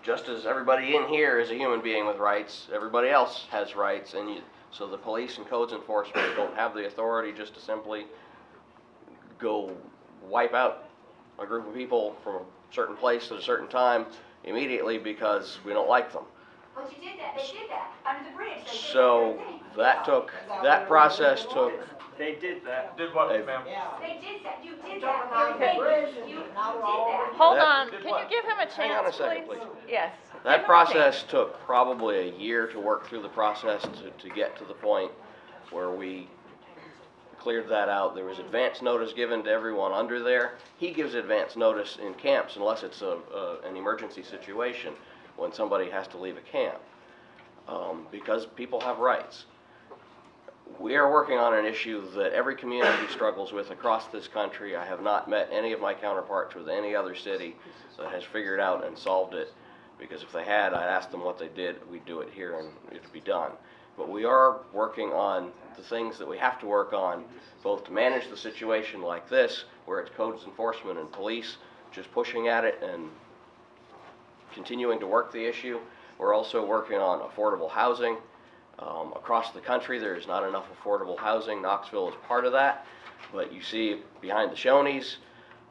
just as everybody in here is a human being with rights, everybody else has rights, and so the police and codes enforcement don't have the authority just to simply go wipe out a group of people from a certain place at a certain time immediately because we don't like them. But you did that. They did that under the bridge. So that process took. They did that. Did what, ma'am? They did that. You did that. You did that. Hold on. Can you give him a chance, Hang on a second, please. Yes. That process took probably a year to work through the process to get to the point where we cleared that out. There was advance notice given to everyone under there. He gives advance notice in camps unless it's an emergency situation when somebody has to leave a camp, because people have rights. We are working on an issue that every community struggles with across this country. I have not met any of my counterparts with any other city that has figured out and solved it, because if they had, I'd ask them what they did, we'd do it here and it'd be done. But we are working on the things that we have to work on, both to manage the situation like this, where it's codes enforcement and police just pushing at it and continuing to work the issue. We're also working on affordable housing. Across the country, there is not enough affordable housing. Knoxville is part of that, but you see behind the Shoney's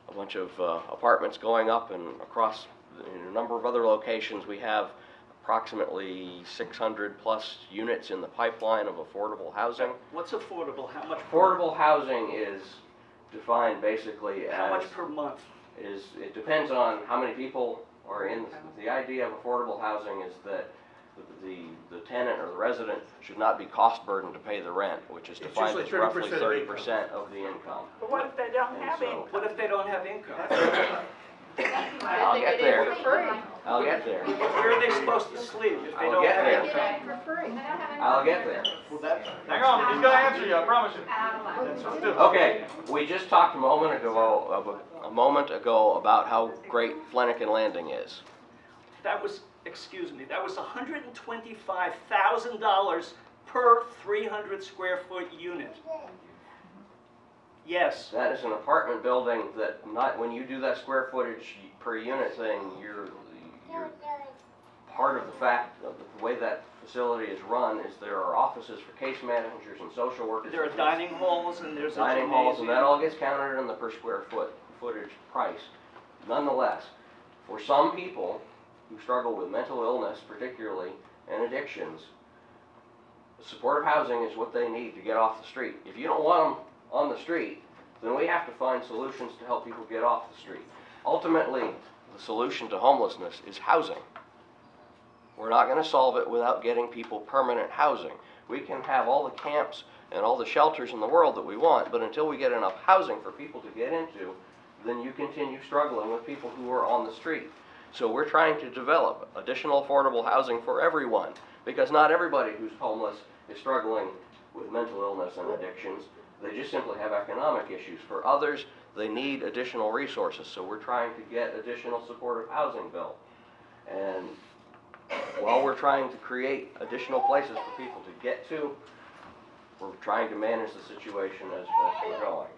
a bunch of apartments going up, and across in a number of other locations we have approximately 600 plus units in the pipeline of affordable housing. What's affordable? How much? Affordable housing is defined basically as... How much per month? It depends on how many people are in. The idea of affordable housing is that the tenant or the resident should not be cost burdened to pay the rent, which is defined as roughly 30% of the income. But what if they don't have income? What if they don't have income? I'll get there. I'll get there. Where are they supposed to sleep if they don't have income? I'll get there. Hang on, he's gonna answer you, I promise you. Okay, we just talked a moment ago about how great Flanagan Landing is. That was, excuse me, that was $125,000 per 300 square foot unit. Yes. That is an apartment building that when you do that square footage per unit thing, you're part of the fact of the way that facility is run is there are offices for case managers and social workers. There are dining halls and there's dining halls, and that all gets counted in the per square footage price. Nonetheless, for some people who struggle with mental illness particularly and addictions, supportive housing is what they need to get off the street. If you don't want them on the street, then we have to find solutions to help people get off the street. Ultimately, the solution to homelessness is housing. We're not going to solve it without getting people permanent housing. We can have all the camps and all the shelters in the world that we want, but until we get enough housing for people to get into, then you continue struggling with people who are on the street. So we're trying to develop additional affordable housing for everyone, because not everybody who's homeless is struggling with mental illness and addictions. They just simply have economic issues. For others, they need additional resources. So we're trying to get additional supportive housing built. And while we're trying to create additional places for people to get to, we're trying to manage the situation as we're going.